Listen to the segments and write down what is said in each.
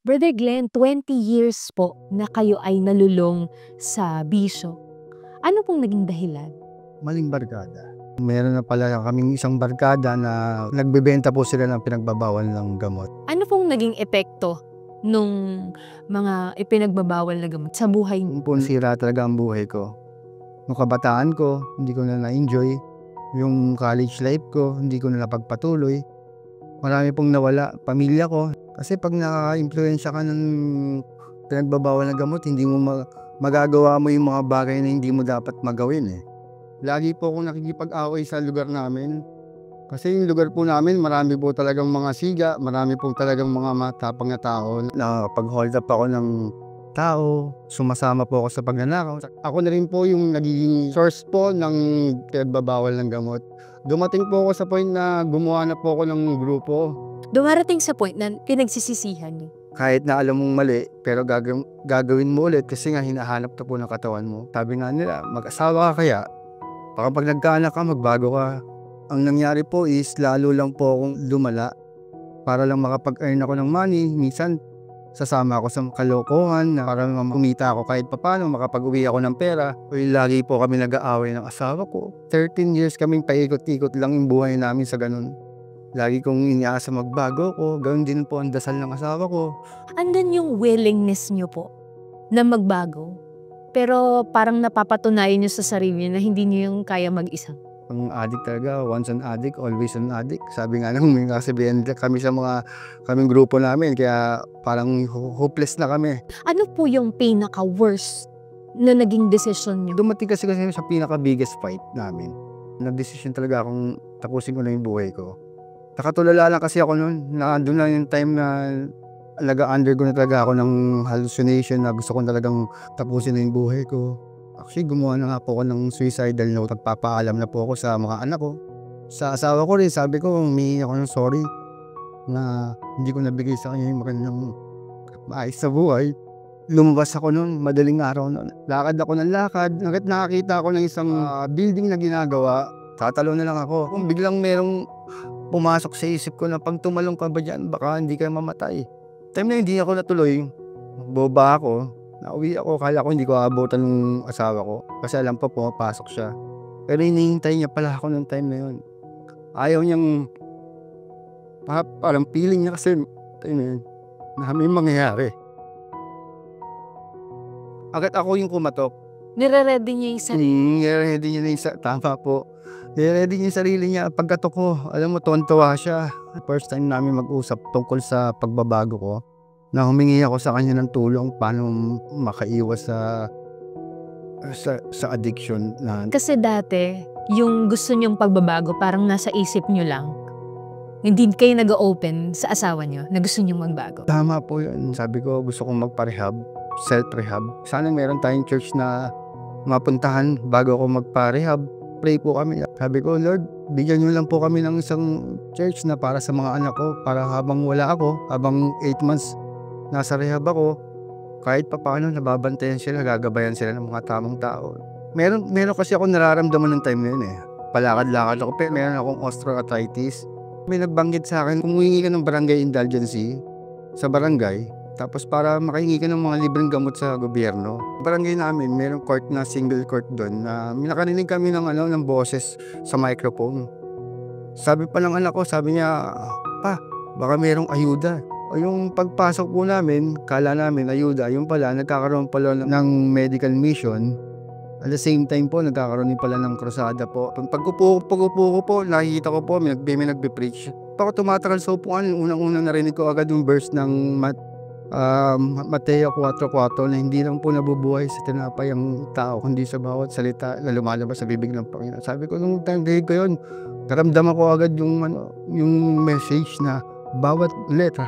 Brother Glenn, 20 years po na kayo ay nalulong sa bisyo. Ano pong naging dahilan? Maling barkada. Meron na pala kaming isang barkada na nagbebenta po sila ng pinagbabawal ng gamot. Ano pong naging epekto nung mga ipinagbabawal na gamot sa buhay niyo? Yun po nasira talaga ang buhay ko. Nung kabataan ko, hindi ko na na-enjoy. Yung college life ko, hindi ko na napagpatuloy. Marami pong nawala. Pamilya ko. Kasi pag naka-influensya ka ng pinagbabawal na gamot, hindi mo magagawa mo yung mga bagay na hindi mo dapat magawin eh. Lagi po akong nakikipag-away sa lugar namin. Kasi yung lugar po namin, marami po talagang mga siga, marami po talagang mga matapang na tao. Nakapag-hold up ako ng tao, sumasama po ako sa pagnanakaw. Ako na rin po yung nagiging source po ng pinagbabawal ng gamot. Dumating po ako sa point na gumawa na po ako ng grupo. Dumarating sa point na pinagsisisihan niyo. Kahit na alam mong mali, pero gagawin mo ulit kasi nga hinahanap na po ng katawan mo. Sabi nga nila, mag-asawa ka kaya, baka pag nagkaanak ka, magbago ka. Ang nangyari po is lalo lang po akong lumala para lang makapag-earn ako ng money. Minsan, sasama ako sa kalokohan na para kumita ako kahit papano, makapag-uwi ako ng pera. Lagi po kami nag-aaway ng asawa ko. 13 years kaming paikot-ikot lang yung buhay namin sa ganun. Lagi kong iniasa magbago ko. Ganoon din po ang dasal ng asawa ko. Andun yung willingness niyo po na magbago. Pero parang napapatunayan niyo sa sarili niyo na hindi niyo yung kaya mag-isa. Ang addict talaga, once an addict, always an addict. Sabi nga nung may kasabihan kami sa kaming grupo namin, kaya parang hopeless na kami. Ano po yung pinaka-worst na naging decision niyo? Dumating kasi sa pinaka-biggest fight namin. Nag-decision talaga akong tapusin ko na yung buhay ko. Nakatulala lang kasi ako noon. Doon lang yung time na nag-undergo na talaga ako ng hallucination na gusto ko talagang tapusin na yung buhay ko. Actually, gumawa na nga po ako ng suicidal note. Nagpapaalam na po ako sa mga anak ko. Sa asawa ko rin, sabi ko, humingi ako ng sorry na hindi ko nabigay sa kanya yung magandang maayos sa buhay. Lumabas ako noon, madaling araw noon. Lakad ako ng lakad. Nakakita ako ng isang building na ginagawa. Tatalo na lang ako. Kung biglang merong pumasok sa isip ko na pag tumalong ka ba dyan, baka hindi ka mamatay. Time na hindi ako natuloy, boba ako. Nauwi ako, kala ko hindi ko aabutan ng asawa ko. Kasi alam pa pumapasok siya. Pero hinihintay niya pala ako ng time na yun. Ayaw niyang, parang feeling niya kasi time na yun, na may mangyayari. Agad ako yung kumatok. Nire-ready niya yung sarili? Nire-ready niya na yung tama po. Nire-ready niya yung sarili niya. Pagkatok ko, alam mo, tuwan-tuwa siya. First time namin mag-usap tungkol sa pagbabago ko. Na humingi ako sa kanya ng tulong paano makaiwas sa addiction na. Kasi dati, yung gusto niyong pagbabago parang nasa isip niyo lang. Hindi kayo nag-open sa asawa niyo na gusto niyong magbago. Tama po yun. Sabi ko, gusto kong magpa-rehab, self-rehab. Sana meron tayong church na mapuntahan bago ako magpa-rehab. Pray po kami. Sabi ko, Lord, bigyan niyo lang po kami ng isang church na para sa mga anak ko. Para habang wala ako, habang 8 months, nasa rehab ako, kahit pa paano nababantayan sila, gagabayan sila ng mga tamang tao. Meron kasi ako nararamdaman ng time na yun eh. Palakad-lakad ako, pero meron akong osteoarthritis. May nagbanggit sa akin, kung humingi ka ng barangay indulgency sa barangay, tapos para makahingi ka ng mga libreng gamot sa gobyerno. Barangay namin, merong court na single court doon na nakarinig kami ng boses sa microphone. Sabi pa ng anak ko, sabi niya, pa, baka merong ayuda. O yung pagpasok po namin, kala namin ayuda, yung pala, nagkakaroon pala ng medical mission. At the same time po, nagkakaroon din pala ng krusada po. Pag-upo ko po, nakikita ko po, may nagbe-preach. Ako tumatagal sa upuan, unang-unang narinig ko agad yung verse ng Mateo 4:4 na hindi lang po nabubuhay sa tinapay ang tao, kundi sa bawat salita na lumalabas sa bibig ng Panginoon. Sabi ko, nung time ko yun, naramdaman ko agad yung message na bawat letra.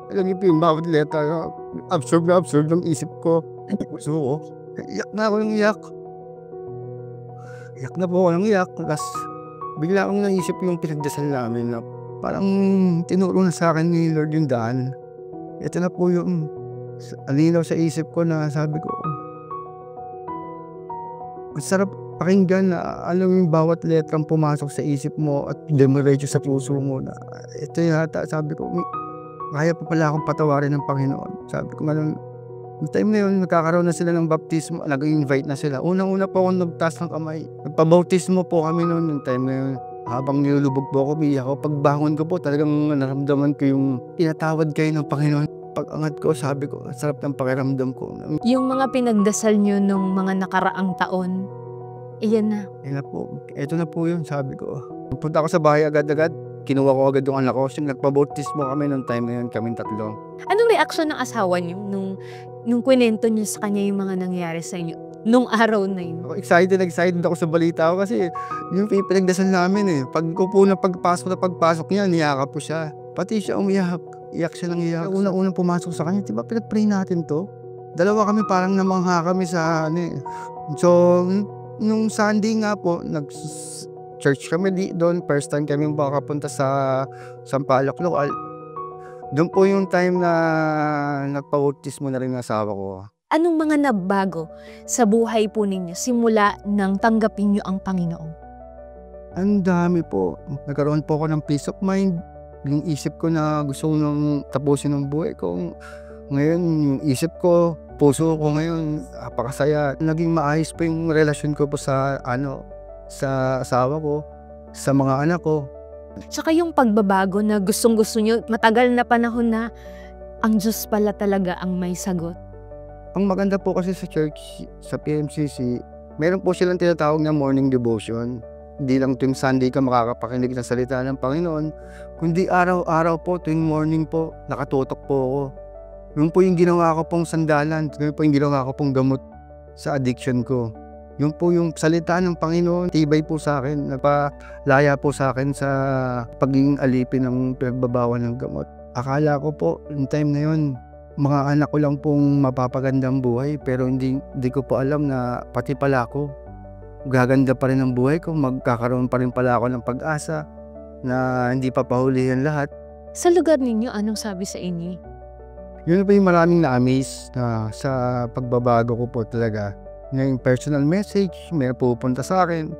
Alam niyo po yung bawat letra, absorb ng isip ko. Gusto ko, iyak na ako ng iyak. Iyak na po ako ng iyak. Tapos bigla akong naisip yung pinagdasal namin na parang tinuro na sa akin ni Lord yung daan. Ito na po yung alinaw sa isip ko na sabi ko, ang sarap pakinggan na alam mo yung bawat letrang pumasok sa isip mo at dumiretso sa puso mo na ito yata, sabi ko, kaya pa pala akong patawarin ng Panginoon. Sabi ko, yung time na yun, nagkakaroon na sila ng baptismo, nag-invite na sila. Unang-una po akong nagtaas ng kamay. Nagpabautismo po kami noon, yung time na yun. Habang nilulubog po ako, umiyak ako. Pagbangon ko po, talagang naramdaman ko yung tinatawad kayo ng Panginoon. Pag-angat ko, sabi ko, sarap ng pakiramdam ko. Yung mga pinagdasal nyo nung mga nakaraang taon, iyan na. Yan na po. Ito na po yun, sabi ko. Punta ako sa bahay agad-agad. Kinuha ko agad yung anak ko. Nagpabautismo kami nung time na yun, kaming tatlo. Anong reaksyon ng asawa nyo nung kwento nyo sa kanya yung mga nangyari sa inyo nung araw na yun? Excited ako sa balita ko kasi yung pinagdasal namin eh. Pag ko po na pagpasok niya, niyakap po siya. Pati siya umiyak. Iyak siya ng iyak. Unang pumasok sa kanya, diba pinag-pray natin to? Dalawa kami parang namangha kami sa ano eh. So, nung Sunday nga po, nag-church kami doon. First time kami makapunta sa Sampaloc Local. Doon po yung time na nagpa-bautismo na rin ng asawa ko. Anong mga nabago sa buhay po ninyo simula nang tanggapin nyo ang Panginoon? Ang dami po. Nagkaroon po ako ng peace of mind. Yung isip ko na gusto ko nang tapusin ang buhay ko. Ngayon, yung isip ko, puso ko ngayon, napakasaya. Naging maayos pa yung relasyon ko po sa asawa ko, sa mga anak ko. Tsaka yung pagbabago na gustong-gusto nyo, matagal na panahon na ang Diyos pala talaga ang may sagot. Ang maganda po kasi sa church, sa PMCC, meron po silang tinatawag na morning devotion. Hindi lang tuwing Sunday ka makakapakinig ng salita ng Panginoon, kundi araw-araw po, tuwing morning po, nakatutok po ako. Yun po yung ginawa ko pong sandalan, yun po yung ginawa ko pong gamot sa addiction ko. Yun po yung salita ng Panginoon, tibay po sa akin, nagpalaya po sa akin sa pagiging alipin ng pinagbabawal ng gamot. Akala ko po, yung time na yun, mga anak ko lang pong mapapagandang buhay, pero hindi ko po alam na pati pala ako, gaganda pa rin ang buhay ko, magkakaroon pa rin pala ako ng pag-asa na hindi pa pahulihan lahat. Sa lugar ninyo, anong sabi sa inyo? Yun po yung maraming na-amaze na sa pagbabago ko po talaga. Yung personal message, may pupunta sa akin.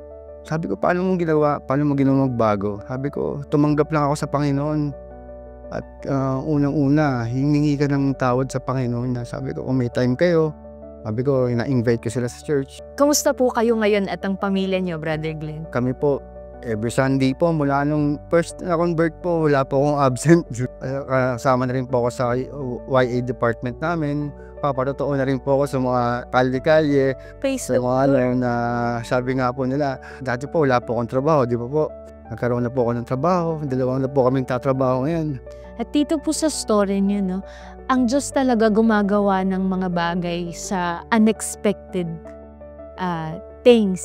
Sabi ko, paano mo ginawa magbago? Sabi ko, tumanggap lang ako sa Panginoon. At unang-una, hiningi ka ng tawad sa Panginoon. Sabi ko, kung may time kayo, sabi ko, na-invite ko sila sa church. Kamusta po kayo ngayon at ang pamilya nyo, Brother Glenn? Kami po, every Sunday po, mula nung first na-convert po, wala po akong absent. Kasama na rin po ako sa YA department namin. Paparotoo na rin po ako sa mga kalye-kalye. Sa mga na sabi nga po nila, dati po wala po akong trabaho, di ba po? Nagkaroon na po ako ng trabaho, dalawang na po kaming tatrabaho ngayon. At dito po sa story niyo, no, ang Diyos talaga gumagawa ng mga bagay sa unexpected things.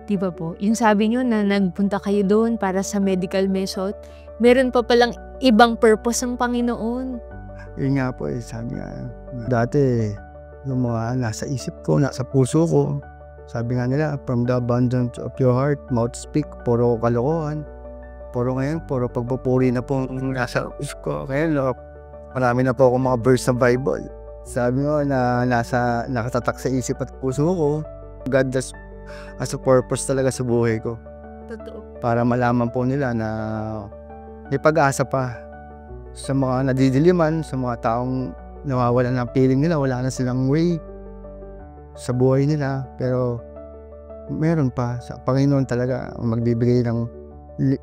Di ba po? Yung sabi niyo na nagpunta kayo doon para sa medical method, meron pa palang ibang purpose ng Panginoon. Yun nga po sabi nga, dati yung mga nasa isip ko, nasa puso ko, sabi nga nila, from the abundance of your heart, mouth speak, puro kalokohan. Puro ngayon, puro pagpupuri na po nasa puso ko. Ngayon, marami na po akong mga verse sa Bible. Sabi mo na nakatatak sa isip at puso ko, God has a purpose talaga sa buhay ko. Totoo. Para malaman po nila na may pag-asa pa sa mga nadidiliman, sa mga taong nawawalan ng feeling nila, wala na silang way sa buhay nila. Pero meron pa, sa Panginoon talaga magbibigay ng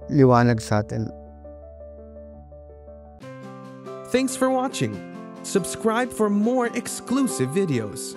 liwanag sa atin. Thanks for watching. Subscribe for more exclusive videos.